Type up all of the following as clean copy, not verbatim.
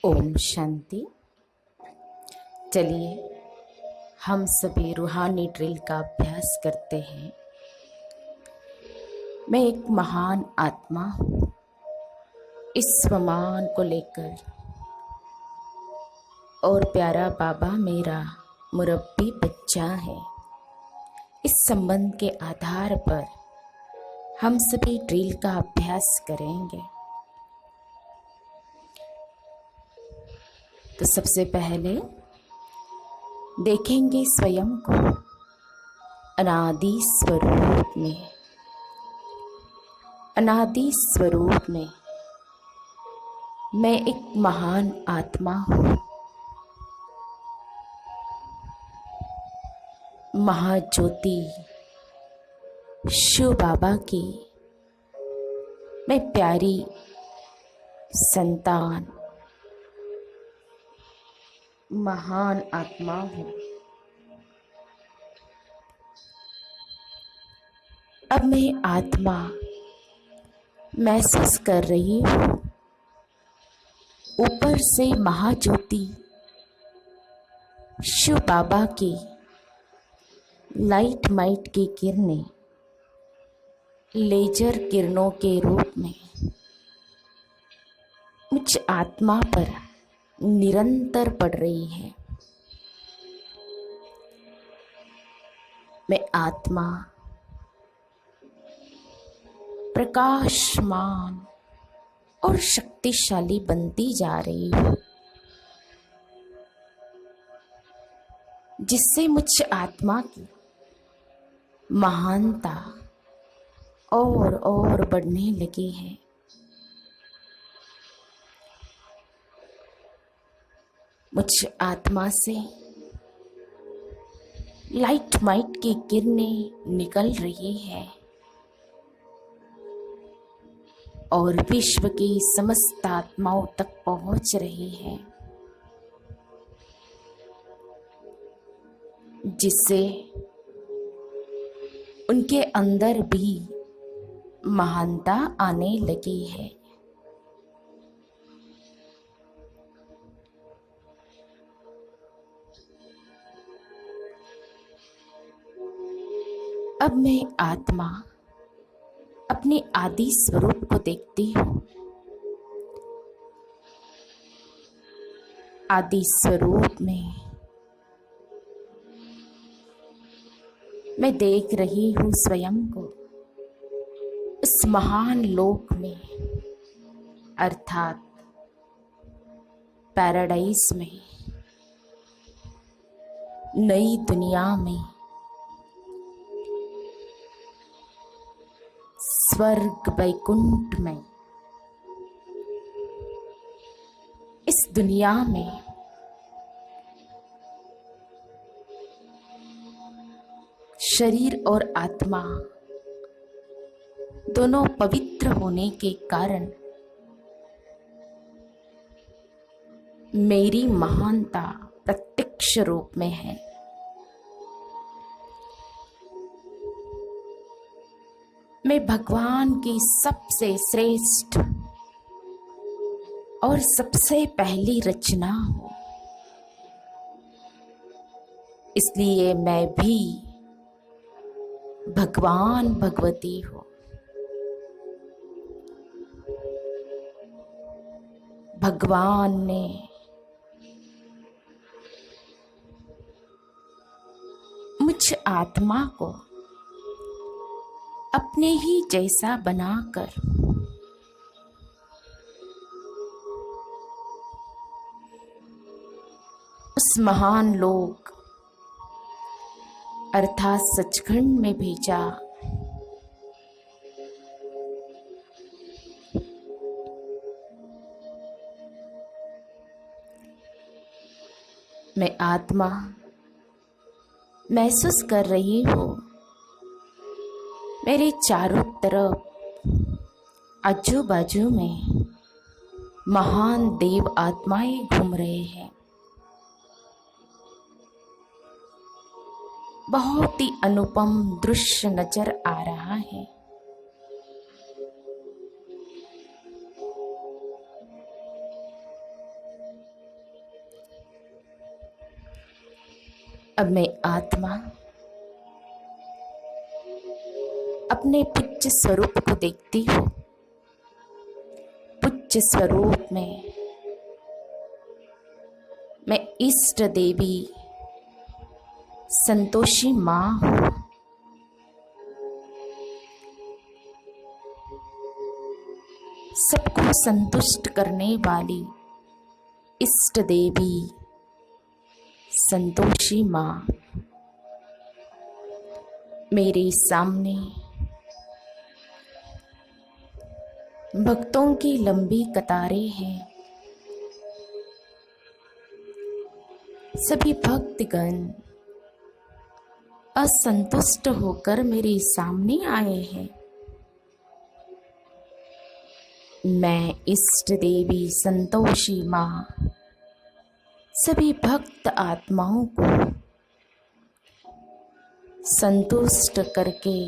ओम शांति। चलिए हम सभी रूहानी ड्रिल का अभ्यास करते हैं। मैं एक महान आत्मा हूँ। इस स्वमान को लेकर और प्यारा बाबा मेरा मुरब्बी बच्चा है। इस संबंध के आधार पर हम सभी ड्रिल का अभ्यास करेंगे। तो सबसे पहले देखेंगे स्वयं को अनादि स्वरूप में। अनादि स्वरूप में मैं एक महान आत्मा हूँ। महाज्योति शिव बाबा की मैं प्यारी संतान महान आत्मा हूँ। अब मैं आत्मा महसूस कर रही हूँ ऊपर से महाज्योति शिव बाबा की लाइट माइट की किरणें लेजर किरणों के रूप में मुझ आत्मा पर निरंतर पड़ रही है। मैं आत्मा प्रकाशमान और शक्तिशाली बनती जा रही हूँ, जिससे मुझ आत्मा की महानता और बढ़ने लगी है। मुझ आत्मा से लाइट माइट की किरणें निकल रही है और विश्व की समस्त आत्माओं तक पहुंच रही है, जिससे उनके अंदर भी महानता आने लगी है। अब मैं आत्मा अपने आदि स्वरूप को देखती हूँ। आदि स्वरूप में मैं देख रही हूँ स्वयं को उस महान लोक में, अर्थात पैराडाइज में, नई दुनिया में, स्वर्ग वैकुंठ में। इस दुनिया में शरीर और आत्मा दोनों पवित्र होने के कारण मेरी महानता प्रत्यक्ष रूप में है। मैं भगवान की सबसे श्रेष्ठ और सबसे पहली रचना हूँ, इसलिए मैं भी भगवान भगवती हूँ। भगवान ने मुझ आत्मा को अपने ही जैसा बनाकर उस महान लोक अर्थात सचखंड में भेजा। मैं आत्मा महसूस कर रही हूँ मेरे चारों तरफ आजू बाजू में महान देव आत्माएं घूम रहे हैं। बहुत ही अनुपम दृश्य नजर आ रहा है। अब मैं आत्मा अपने पूज्य स्वरूप को देखती हूँ। पूज्य स्वरूप में मैं इष्ट देवी संतोषी माँ हूँ। सबको संतुष्ट करने वाली इष्ट देवी संतोषी माँ मेरे सामने भक्तों की लंबी कतारें हैं। सभी भक्तगण असंतुष्ट होकर मेरे सामने आए हैं। मैं इष्ट देवी संतोषी माँ सभी भक्त आत्माओं को संतुष्ट करके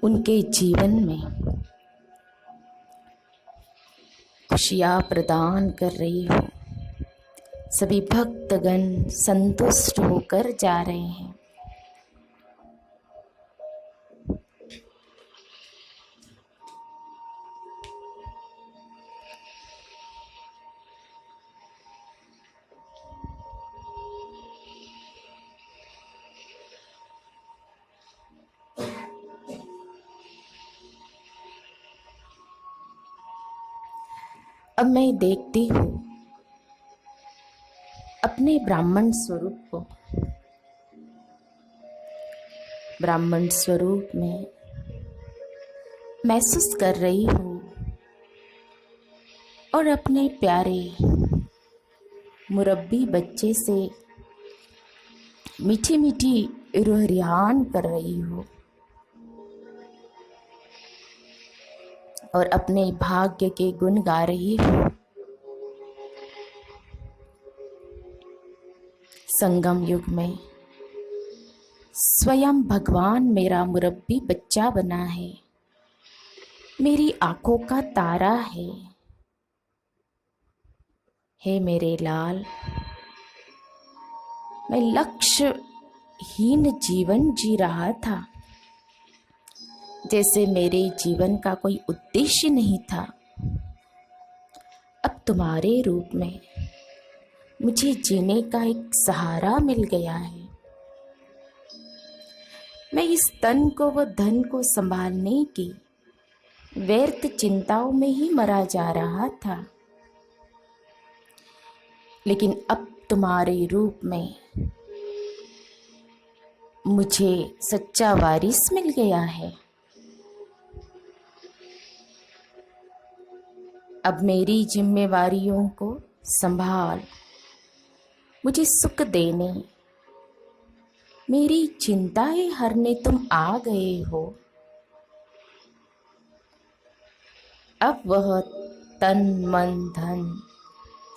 उनके जीवन में खुशियाँ प्रदान कर रही हूँ। सभी भक्तगण संतुष्ट होकर जा रहे हैं। अब मैं देखती हूँ अपने ब्राह्मण स्वरूप को। ब्राह्मण स्वरूप में महसूस कर रही हूँ और अपने प्यारे मुरब्बी बच्चे से मीठी मीठी रुहरियान कर रही हूँ और अपने भाग्य के गुण गा रही हूँ। संगम युग में स्वयं भगवान मेरा मुरब्बी बच्चा बना है, मेरी आंखों का तारा है। हे मेरे लाल, मैं लक्ष्यहीन जीवन जी रहा था, जैसे मेरे जीवन का कोई उद्देश्य नहीं था। अब तुम्हारे रूप में मुझे जीने का एक सहारा मिल गया है। मैं इस तन को व धन को संभालने की व्यर्थ चिंताओं में ही मरा जा रहा था, लेकिन अब तुम्हारे रूप में मुझे सच्चा वारिस मिल गया है। अब मेरी जिम्मेवारियों को संभाल मुझे सुख देने, मेरी चिंताएं हरने तुम आ गए हो। अब वह तन मन धन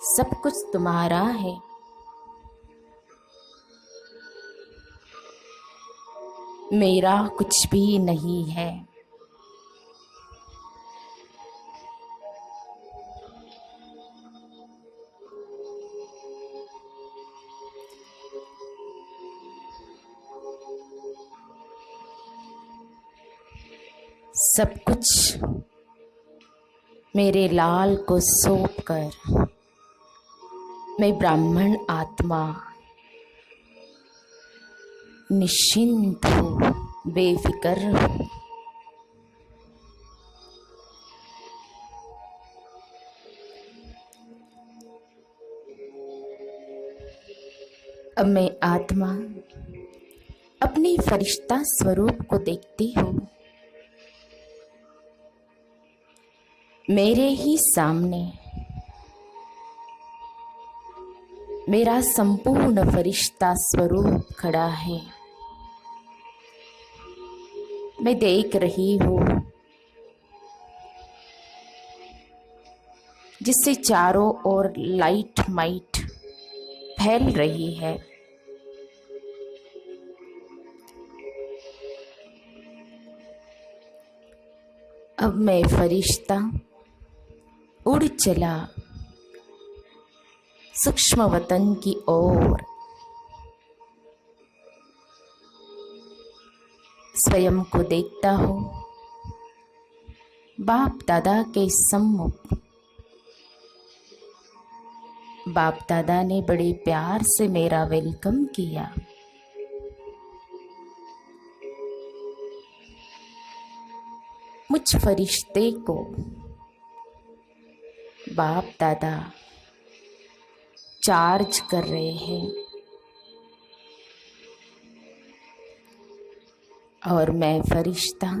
सब कुछ तुम्हारा है। मेरा कुछ भी नहीं है। सब कुछ मेरे लाल को सौंप कर मैं ब्राह्मण आत्मा निश्चिंत हूँ, बेफिक्र हूँ। अब मैं आत्मा अपने फरिश्ता स्वरूप को देखती हूँ। मेरे ही सामने मेरा संपूर्ण फरिश्ता स्वरूप खड़ा है। मैं देख रही हूँ जिससे चारों ओर लाइट माइट फैल रही है। अब मैं फरिश्ता उड़ चला सूक्ष्म वतन की ओर। स्वयं को देखता हूँ बाप दादा के सम्मुख। बाप दादा ने बड़े प्यार से मेरा वेलकम किया। मुझ फरिश्ते को बाप दादा चार्ज कर रहे हैं और मैं फरिश्ता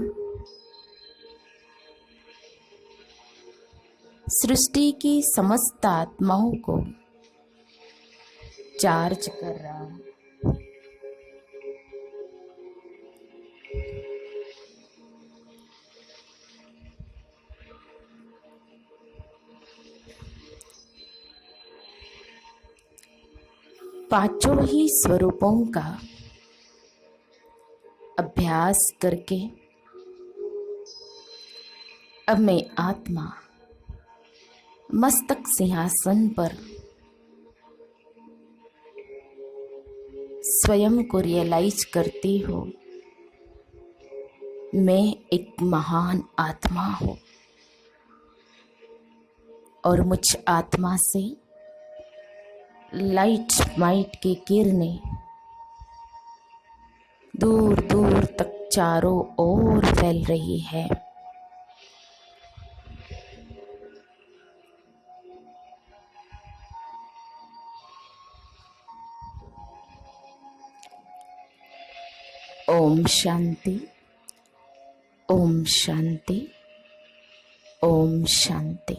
सृष्टि की समस्त आत्माओं को चार्ज कर रहा हूँ। पांचों ही स्वरूपों का अभ्यास करके अब मैं आत्मा मस्तक सिंहासन पर स्वयं को रियलाइज करती हूँ। मैं एक महान आत्मा हूँ और मुझ आत्मा से लाइट माइट की किरणें दूर दूर तक चारों ओर फैल रही है। ओम शांति, ओम शांति, ओम शांति।